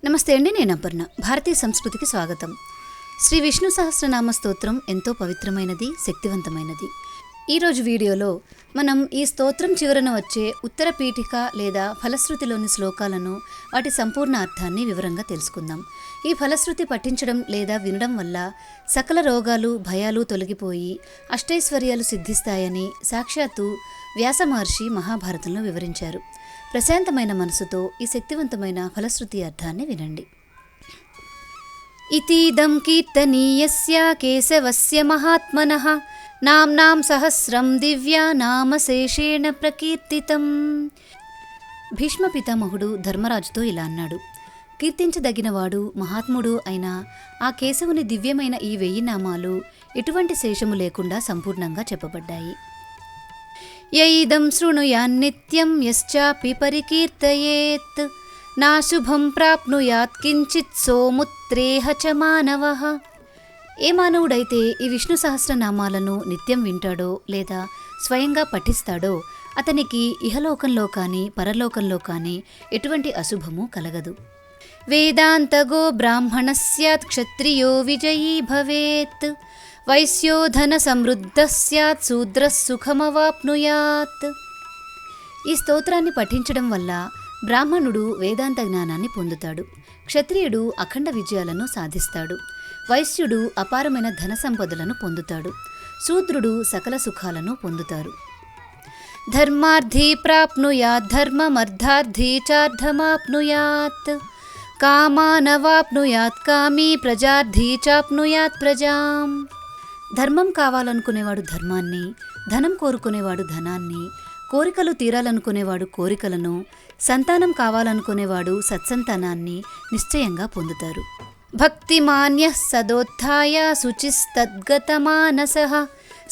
నమస్తే అండి, నేను అపర్ణ. భారతీయ సంస్కృతికి స్వాగతం. శ్రీ విష్ణు సహస్రనామ స్తోత్రం ఎంతో పవిత్రమైనది, శక్తివంతమైనది. ఈరోజు వీడియోలో మనం ఈ స్తోత్రం చివరన వచ్చే ఉత్తర పీఠిక లేదా ఫలశ్రుతిలోని శ్లోకాలను, వాటి సంపూర్ణ అర్థాన్ని వివరంగా తెలుసుకుందాం. ఈ ఫలశ్రుతి పఠించడం లేదా వినడం వల్ల సకల రోగాలు, భయాలు తొలగిపోయి అష్టైశ్వర్యాలు సిద్ధిస్తాయని సాక్షాత్తు వ్యాస మహర్షి మహాభారతంలో వివరించారు. ప్రశాంతమైన మనసుతో ఈ శక్తివంతమైన ఫలశ్రుతి అర్థాన్ని వినండి. ఇతీదం కీర్తనీయస్య కేశవస్య మహాత్మనః నామ్నాం సహస్రం దివ్యా నామశేషేణ ప్రకీర్తితం. భీష్మ పితామహుడు ధర్మరాజుతో ఇలా అన్నాడు: కీర్తించదగినవాడు, మహాత్ముడు అయిన ఆ కేశవుని దివ్యమైన ఈ 1000 నామాలు ఎటువంటి శేషము లేకుండా సంపూర్ణంగా చెప్పబడ్డాయి. యైదం శృణుయాన్నిత్యం యశ్చాపి పరికీర్తయేత్ నాశుభం ప్రాప్నుయాత్ కించిత్ సోముత్రేహ చ మానవః. ఏ మానవుడైతే ఈ విష్ణు సహస్రనామాలను నిత్యం వింటాడో లేదా స్వయంగా పఠిస్తాడో అతనికి ఇహలోకంలో కానీ పరలోకంలో కానీ ఎటువంటి అశుభము కలగదు. వేదాంతగో బ్రాహ్మణ స్యాత్ క్షత్రియో విజయీ భవేత్ వైశ్యో ధన సమృద్ధ స్యాత్ శూద్ర సుఖమవాప్నుయాత్. ఈ స్తోత్రాన్ని పఠించడం వల్ల బ్రాహ్మణుడు వేదాంత జ్ఞానాన్ని పొందుతాడు, క్షత్రియుడు అఖండ విజయాలను సాధిస్తాడు, వైశ్యుడు అపారమైన ధన సంపదలను పొందుతాడు, శూద్రుడు సకల సుఖాలను పొందుతారు. ధర్మార్థీ ప్రాప్నుయాత్ ధర్మమర్థార్థీ చార్థమాప్నుయాత్ కామానవాప్నుయాత్ కామీ ప్రజార్థీ చాప్నుయాత్ ప్రజాం. ధర్మం కావాలనుకునేవాడు ధర్మాన్ని, ధనం కోరుకునేవాడు ధనాన్ని, కోరికలు తీరాలనుకునేవాడు కోరికలను, సంతానం కావాలనుకునేవాడు సత్సంతానాన్ని నిశ్చయంగా పొందుతారు. భక్తిమాన్యః సదోత్థాయ శుచిస్తద్గతమానసః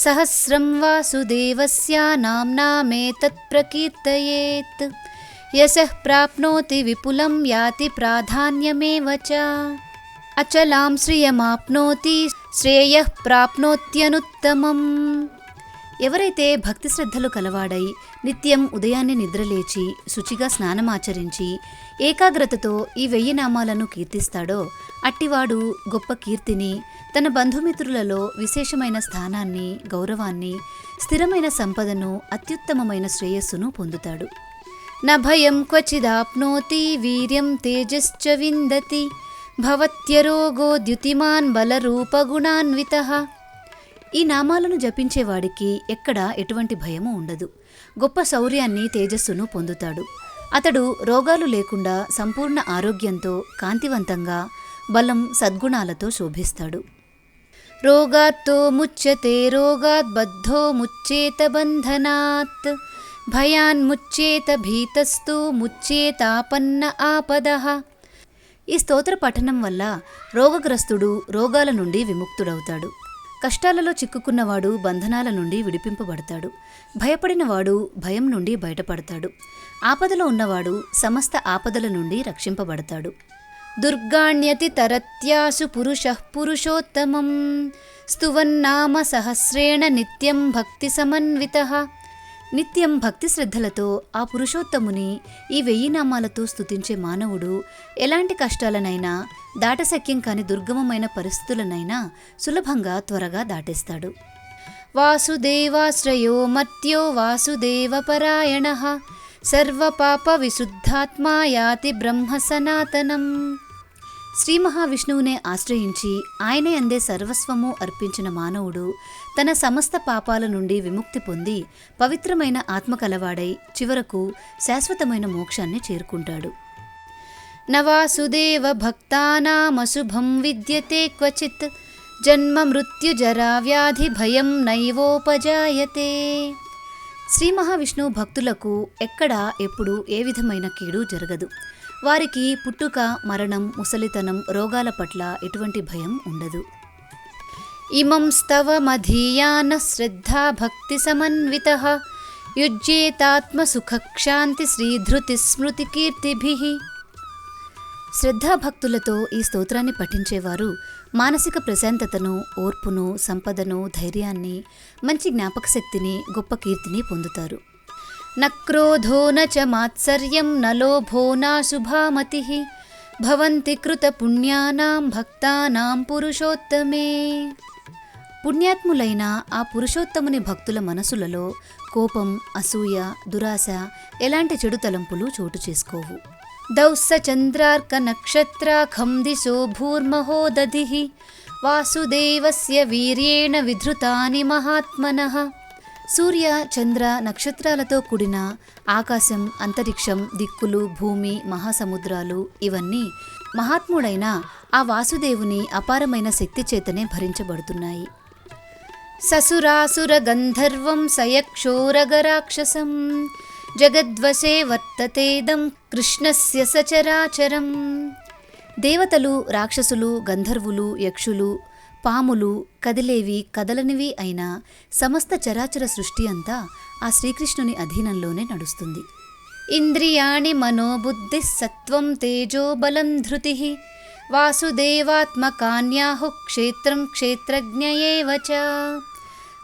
సహస్రం వాసుదేవస్య నామ్నామేతత్ ప్రకీర్తయేత్ యశః ప్రాప్నోతి విపులం యాతి ప్రాధాన్యమేవ చ అచలాం శ్రియమాప్నోతి శ్రేయః ప్రాప్నోత్యనుత్తమం. ఎవరైతే భక్తి శ్రద్ధలు కలవాడై నిత్యం ఉదయాన్నే నిద్రలేచి శుచిగా స్నానమాచరించి ఏకాగ్రతతో ఈ 1000 నామాలను కీర్తిస్తాడో అట్టివాడు గొప్ప కీర్తిని, తన బంధుమిత్రులలో విశేషమైన స్థానాన్ని, గౌరవాన్ని, స్థిరమైన సంపదను, అత్యుత్తమమైన శ్రేయస్సును పొందుతాడు. న భయం క్వచిదాప్నోతి వీర్యం తేజశ్చ విందతి భవత్యరోగో ద్యుతిమాన్ బలరూపగుణాన్వితః. ఈ నామాలను జపించేవాడికి ఎక్కడా ఎటువంటి భయము ఉండదు, గొప్ప శౌర్యాన్ని, తేజస్సును పొందుతాడు. అతడు రోగాలు లేకుండా సంపూర్ణ ఆరోగ్యంతో, కాంతివంతంగా, బలం, సద్గుణాలతో శోభిస్తాడు. రోగాత్తో ముచ్యతే రోగాత్ బద్ధో ముచ్యేత బంధనాత్ భయాన్ముచ్యేత భీతస్తు ముచ్యేతాపన్న ఆపదః. ఈ స్తోత్ర పఠనం వల్ల రోగగ్రస్తుడు రోగాల నుండి విముక్తుడవుతాడు, కష్టాలలో చిక్కుకున్నవాడు బంధనాల నుండి విడిపింపబడతాడు, భయపడినవాడు భయం నుండి బయటపడతాడు, ఆపదలో ఉన్నవాడు సమస్త ఆపదల నుండి రక్షింపబడతాడు. దుర్గాణ్యతి తరత్యాసు పురుషః పురుషోత్తమం స్తువన్నామ సహస్రేణ నిత్యం భక్తి సమన్వితః. నిత్యం భక్తి శ్రద్ధలతో ఆ పురుషోత్తముని ఈ 1000 నామాలతో స్తుతించే మానవుడు ఎలాంటి కష్టాలనైనా, దాటశక్యం కాని దుర్గమమైన పరిస్థితులనైనా సులభంగా, త్వరగా దాటేస్తాడు. వాసుదేవాశ్రయో మర్త్యో వాసుదేవపరాయణః సర్వపాప విశుద్ధాత్మా యాతి బ్రహ్మ సనాతనం. శ్రీ మహావిష్ణువునే ఆశ్రయించి ఆయనే అందే సర్వస్వము అర్పించిన మానవుడు తన సమస్త పాపాల నుండి విముక్తి పొంది పవిత్రమైన ఆత్మ కలవాడై చివరకు శాశ్వతమైన మోక్షాన్ని చేరుకుంటాడు. నవాసుదేవ భక్తానామశుభం విద్యతే క్వచిత్ జన్మ మృత్యు జరా వ్యాధి భయం నైవోపజాయతే. శ్రీ మహావిష్ణువు భక్తులకు ఎక్కడా ఎప్పుడు ఏ విధమైన కీడు జరగదు. వారికి పుట్టుక, మరణం, ముసలితనం, రోగాల పట్ల ఎటువంటి భయం ఉండదు. ఇమం స్తవ మధీయాన శ్రద్ధా భక్తి సమన్వితః యుజ్యేతాత్మ సుఖక్షాంతి శ్రీధృతి స్మృతి కీర్తిభిః. శ్రద్ధాభక్తులతో ఈ స్తోత్రాన్ని పఠించేవారు మానసిక ప్రశాంతతను, ఓర్పును, సంపదను, ధైర్యాన్ని, మంచి జ్ఞాపకశక్తిని, గొప్ప కీర్తిని పొందుతారు. న క్రోధో న చ మాత్సర్యం న లోభో నాశుభామతిః భవంతి కృత పుణ్యానాం భక్తానాం పురుషోత్తమే. పుణ్యాత్ములైన ఆ పురుషోత్తముని భక్తుల మనసులలో కోపం, అసూయ, దురాశ, ఎలాంటి చెడు తలంపులు చోటు చేసుకోవు. దౌస్స చంద్రార్క నక్షత్రాఖం దిశో భూర్మహో దధిః వాసుదేవస్య వీర్యేణ విధృతాని మహాత్మనః. సూర్య, చంద్ర, నక్షత్రాలతో కూడిన ఆకాశం, అంతరిక్షం, దిక్కులు, భూమి, మహాసముద్రాలు ఇవన్నీ మహాత్ముడైన ఆ వాసుదేవుని అపారమైన శక్తి చేతనే భరించబడుతున్నాయి. ససురాసుర గంధర్వం సయక్షోరగరాక్షసం జగద్వశే వర్తతేదం కృష్ణస్య సచరాచరం. దేవతలు, రాక్షసులు, గంధర్వులు, యక్షులు, పాములు, కదిలేవి కదలనివి అయిన సమస్త చరాచర సృష్టి అంతా ఆ శ్రీకృష్ణుని అధీనంలోనే నడుస్తుంది. ఇంద్రియాణి మనోబుద్ధి సత్వం తేజో బలం ధృతిః వాసుదేవాత్మకాన్యాహు క్షేత్రం క్షేత్రజ్ఞ ఏవ చ.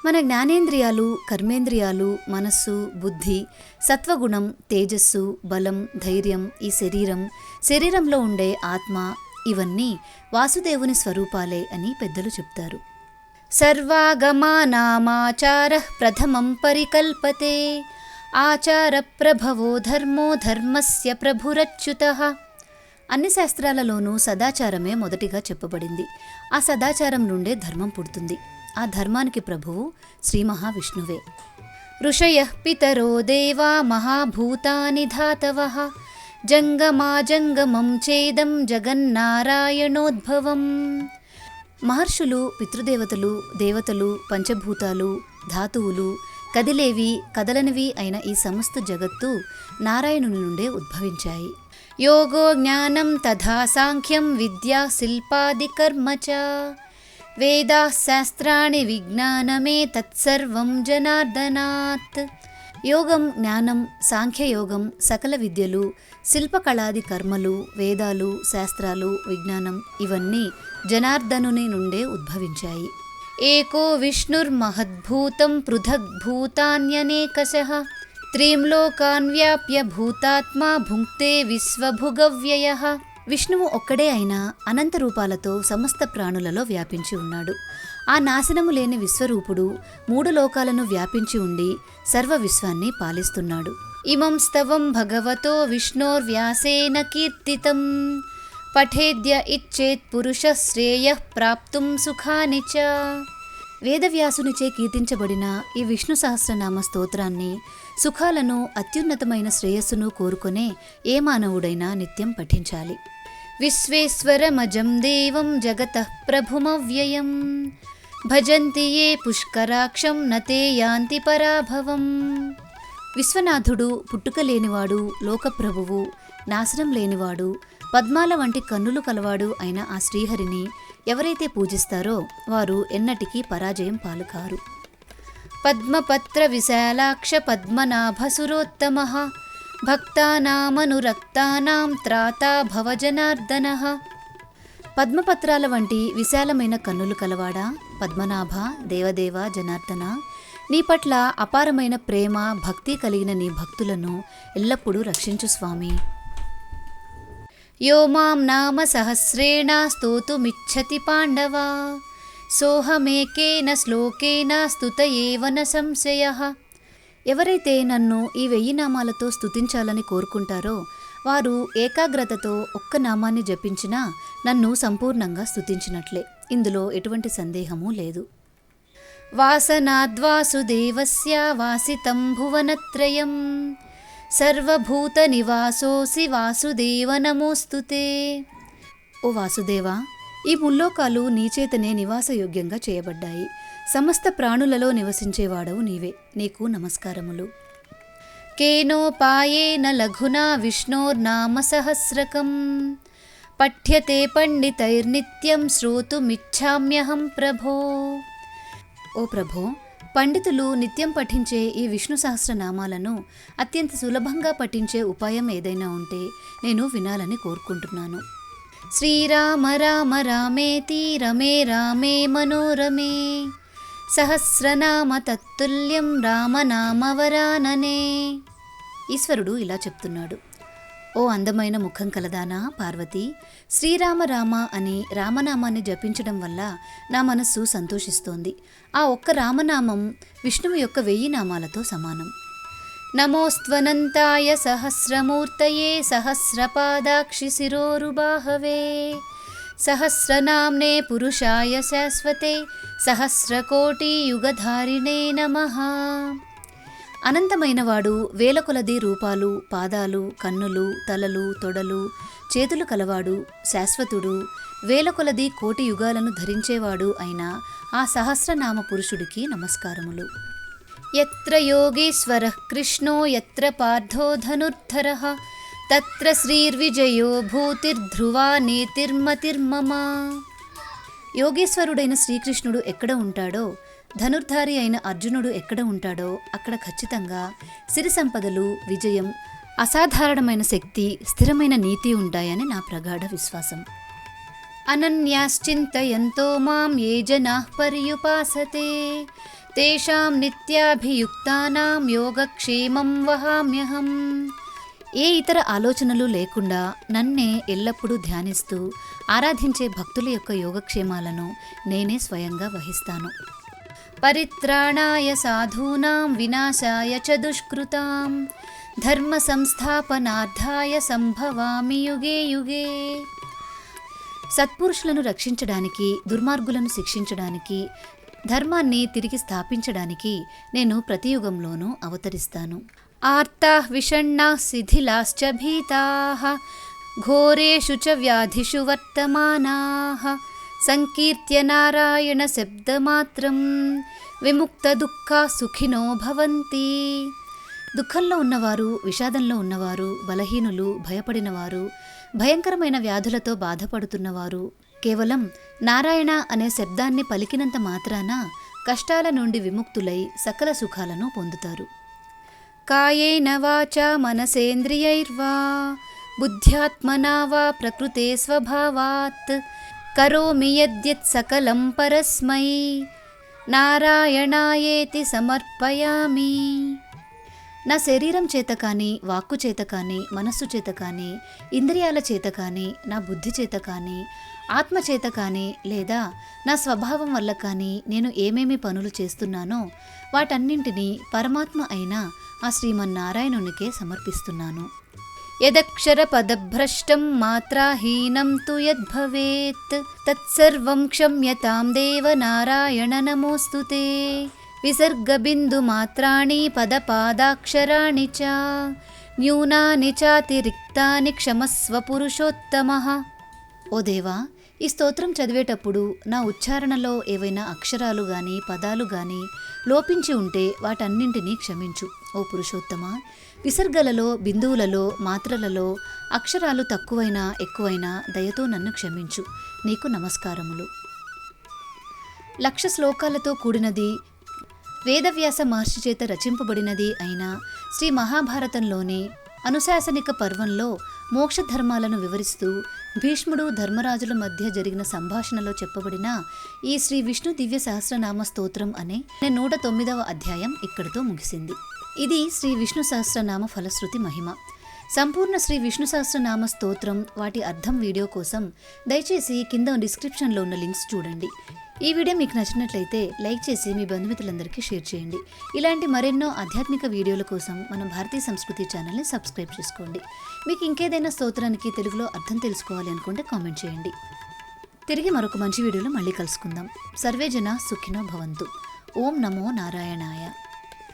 మన జ్ఞానేంద్రియాలు, కర్మేంద్రియాలు, మనస్సు, బుద్ధి, సత్వగుణం, తేజస్సు, బలం, ధైర్యం, ఈ శరీరంలో ఉండే ఆత్మ ఇవన్నీ వాసుదేవుని స్వరూపాలే అని పెద్దలు చెప్తారు. సర్వాగమానామాచారః ప్రథమం పరికల్పతే ఆచార ప్రభవో ధర్మో ధర్మస్య ప్రభురచ్యుతః. అన్ని శాస్త్రాలలోనూ సదాచారమే మొదటిగా చెప్పబడింది. ఆ సదాచారం నుండే ధర్మం పుడుతుంది. ఆ ధర్మానికి ప్రభువు శ్రీ మహావిష్ణువే. ఋషయః పితరో దేవా మహాభూతాని ధాతవః జంగమాజంగమం చేదం జగన్నారాయణోద్భవం. మహర్షులు, పితృదేవతలు, దేవతలు, పంచభూతాలు, ధాతువులు, కదిలేవి కదలనివి అయిన ఈ సమస్త జగత్తు నారాయణుని నుండే ఉద్భవించాయి. యోగో జ్ఞానం తథా సాంఖ్యం విద్యా శిల్పాది కర్మ చ వేదాః శాస్త్రాణి విజ్ఞానమే తత్సర్వం జనార్దనాత్. యోగం, జ్ఞానం, సాంఖ్యయోగం, సకల విద్యలు, శిల్పకళాది కర్మలు, వేదాలు, శాస్త్రాలు, విజ్ఞానం ఇవన్నీ జనార్దనుని నుండే ఉద్భవించాయి. ఏకో విష్ణుర్మహద్భూతం పృథగ్భూతాన్యనేకశః త్రీం లోకాన్ వ్యాప్య భూతాత్మా భుంక్తే విశ్వభుగవ్యయః. విష్ణువు ఒక్కడే అయినా అనంత రూపాలతో సమస్త ప్రాణులలో వ్యాపించి ఉన్నాడు. ఆ నాశనము లేని విశ్వరూపుడు మూడు లోకాలను వ్యాపించి ఉండి సర్వ విశ్వాన్ని పాలిస్తున్నాడు. ఇమం స్తవం భగవతో విష్ణోర్వ్యాసేన కీర్తితం పఠేద్య ఇచ్చేత్ పురుష శ్రేయః ప్రాప్తుం సుఖాని చ. వేదవ్యాసునిచే కీర్తించబడిన ఈ విష్ణు సహస్రనామ స్తోత్రాన్ని, సుఖాలను, అత్యున్నతమైన శ్రేయస్సును కోరుకునే ఏ మానవుడైనా నిత్యం పఠించాలి. విశ్వేశ్వరమజం దేవం జగతః ప్రభుమవ్యయం భజంతి ఏ పుష్కరాక్షం నతే యాంతి పరాభవం. విశ్వనాథుడు పుట్టుక లేనివాడు, లోకప్రభువు, నాశనం లేనివాడు, పద్మాల వంటి కన్నులు కలవాడు అయిన ఆ శ్రీహరిని ఎవరైతే పూజిస్తారో వారు ఎన్నటికీ పరాజయం పాలుకారు. పద్మపత్ర విశాలాక్ష పద్మనాభసురోత్తమః భక్తానామనురక్తానాం త్రాతా భవజనార్దనః. పద్మపత్రాల వంటి విశాలమైన కన్నులు కలవాడా, పద్మనాభ, దేవదేవ, జనార్దన, నీ పట్ల అపారమైన ప్రేమ, భక్తి కలిగిన నీ భక్తులను ఎల్లప్పుడూ రక్షించు స్వామి. యో మాం నామ సహస్రేణ స్తోతుమిచ్చతి పాండవ సోహమేకేన శ్లోకేన స్తుత ఏవ న సంశయః. ఎవరైతే నన్ను ఈ 1000 నామాలతో స్తుతించాలని కోరుకుంటారో వారు ఏకాగ్రతతో ఒక్క నామాన్ని జపించినా నన్ను సంపూర్ణంగా స్తుతించినట్లే. ఇందులో ఎటువంటి సందేహమూ లేదు. వాసనాద్వాసుదేవస్య వాసితం భువనత్రయం సర్వభూత నివాసోసి వాసుదేవ నమోస్తుతే. ఓ వాసుదేవా, ఈ ముల్లోకాలు నీచేతనే నివాసయోగ్యంగా చేయబడ్డాయి. సమస్త ప్రాణులలో నివసించేవాడవు నీవే, నీకు నమస్కారములు. కేనోపాయేన లఘునా విష్ణోర్నామ సహస్రకం పఠ్యతే పండితైర్నిత్యం శ్రోతుమిచ్ఛామ్యహం ప్రభో. ఓ ప్రభో, పండితులు నిత్యం పఠించే ఈ విష్ణు సహస్రనామాలను అత్యంత సులభంగా పఠించే ఉపాయం ఏదైనా ఉంటే నేను వినాలని కోరుకుంటున్నాను. శ్రీరామ రామ రామేతి రమే రామే మనోరమే సహస్రనామ తత్తుల్యం రామనామవరాననే. ఈశ్వరుడు ఇలా చెప్తున్నాడు: ఓ అందమైన ముఖం కలదానా పార్వతి, శ్రీరామ రామ అని రామనామాన్ని జపించడం వల్ల నా మనస్సు సంతోషిస్తోంది. ఆ ఒక్క రామనామం విష్ణువు యొక్క 1000 నామాలతో సమానం. నమోస్త్వనంతాయ సహస్రమూర్తయే సహస్రపాదాక్షి శిరోరుబాహవే సహస్రనామ్నే పురుషాయ శాశ్వతే సహస్రకోటి యుగధారిణే నమః. అనంతమైనవాడు, వేల కొలది రూపాలు, పాదాలు, కన్నులు, తలలు, తొడలు, చేతులు కలవాడు, శాశ్వతుడు, వేల కొలది కోటి యుగాలను ధరించేవాడు అయిన ఆ సహస్రనామ పురుషుడికి నమస్కారములు. యత్ర యోగేశ్వరః కృష్ణో యత్ర పార్థో ధనుర్ధరః తత్ర శ్రీర్విజయో భూతిర్ధ్రువా నీతిర్మతిర్మమ. యోగేశ్వరుడైన శ్రీకృష్ణుడు ఎక్కడ ఉంటాడో, ధనుర్ధారి అయిన అర్జునుడు ఎక్కడ ఉంటాడో అక్కడ ఖచ్చితంగా సిరి సంపదలు, విజయం, అసాధారణమైన శక్తి, స్థిరమైన నీతి ఉంటాయని నా ప్రగాఢ విశ్వాసం. అనన్యాశ్చింతయంతో మాం ఏ జనాః పర్యుపాసతే తేషాం నిత్యాభియుక్తానాం యోగక్షేమం వహామ్యహం. ఏ ఇతర ఆలోచనలు లేకుండా నన్నే ఎల్లప్పుడూ ధ్యానిస్తూ ఆరాధించే భక్తుల యొక్క యోగక్షేమాలను నేనే స్వయంగా వహిస్తాను. పరిత్రాణాయ సాధూనాం వినాశాయ చ దుష్కృతాం ధర్మ సంస్థాపనార్థాయ సంభవామి యుగే యుగే. సత్పురుషులను రక్షించడానికి, దుర్మార్గులను శిక్షించడానికి, ధర్మాన్ని తిరిగి స్థాపించడానికి నేను ప్రతి యుగంలోనూ అవతరిస్తాను. ఆర్తాః విషణ్ణాః శిథిలాశ్చ భీతాః ఘోరేషు చ వ్యాధిషు వర్తమానాః సంకీర్త్య నారాయణ శబ్దమాత్రం విముక్త దుఃఖా సుఖినో భవంతి. దుఃఖంలో ఉన్నవారు, విషాదంలో ఉన్నవారు, బలహీనులు, భయపడినవారు, భయంకరమైన వ్యాధులతో బాధపడుతున్నవారు కేవలం నారాయణ అనే శబ్దాన్ని పలికినంత మాత్రాన కష్టాల నుండి విముక్తులై సకల సుఖాలను పొందుతారు. కాయేన వాచా మనసేంద్రియైర్వా బుద్ధ్యాత్మనా వా ప్రకృతే స్వభావాత్ కరోమి యద్యత్ సకలం పరస్మై నారాయణాయేతి సమర్పయామి. నా శరీరం చేత కానీ, వాక్కు చేత కానీ, మనస్సు చేత కానీ, ఇంద్రియాల చేత కానీ, నా బుద్ధి చేత కానీ, ఆత్మ చేత కానీ, లేదా నా స్వభావం వల్ల కానీ నేను ఏమేమి పనులు చేస్తున్నానో వాటన్నింటినీ పరమాత్మ అయిన ఆ శ్రీమన్నారాయణునికే సమర్పిస్తున్నాను. యదక్షర పదభ్రష్టం మాత్రాహీనం తు యద్భవేత్ తత్సర్వం క్షమ్యతాం దేవ నారాయణ నమోస్తుతే. విసర్గబిందు మాత్రాణి పదపాదాక్షరాణి చ న్యూనాని చాతిరిక్తాని క్షమస్వ పురుషోత్తమః. ఓ దేవా, ఈ స్తోత్రం చదివేటప్పుడు నా ఉచ్చారణలో ఏవైనా అక్షరాలు గాని, పదాలు గాని లోపించి ఉంటే వాటన్నింటినీ క్షమించు. ఓ పురుషోత్తమ, విసర్గలలో, బిందువులలో, మాత్రలలో అక్షరాలు తక్కువైనా ఎక్కువైనా దయతో నన్ను క్షమించు. నీకు నమస్కారములు. 1,00,000 శ్లోకాలతో కూడినది, వేదవ్యాస మహర్షి చేత రచింపబడినది అయిన శ్రీ మహాభారతంలోని అనుశాసనిక పర్వంలో మోక్ష ధర్మాలను వివరిస్తూ భీష్ముడు, ధర్మరాజుల మధ్య జరిగిన సంభాషణలో చెప్పబడిన ఈ శ్రీ విష్ణు దివ్య సహస్రనామ స్తోత్రం అనే 109వ అధ్యాయం ఇక్కడితో ముగిసింది. ఇది శ్రీ విష్ణు సహస్రనామ ఫలశ్రుతి మహిమ. సంపూర్ణ శ్రీ విష్ణు సహస్రనామ స్తోత్రం, వాటి అర్థం వీడియో కోసం దయచేసి కింద డిస్క్రిప్షన్లో ఉన్న లింక్స్ చూడండి. ఈ వీడియో మీకు నచ్చినట్లయితే లైక్ చేసి మీ బంధుమిత్రులందరికీ షేర్ చేయండి. ఇలాంటి మరెన్నో ఆధ్యాత్మిక వీడియోల కోసం మన భారతీయ సంస్కృతి ఛానల్ని సబ్స్క్రైబ్ చేసుకోండి. మీకు ఇంకేదైనా స్తోత్రానికి తెలుగులో అర్థం తెలుసుకోవాలి అనుకుంటే కామెంట్ చేయండి. తిరిగి మరొక మంచి వీడియోలో మళ్ళీ కలుసుకుందాం. సర్వే జన సుఖినో భవంతు. ఓం నమో నారాయణాయ.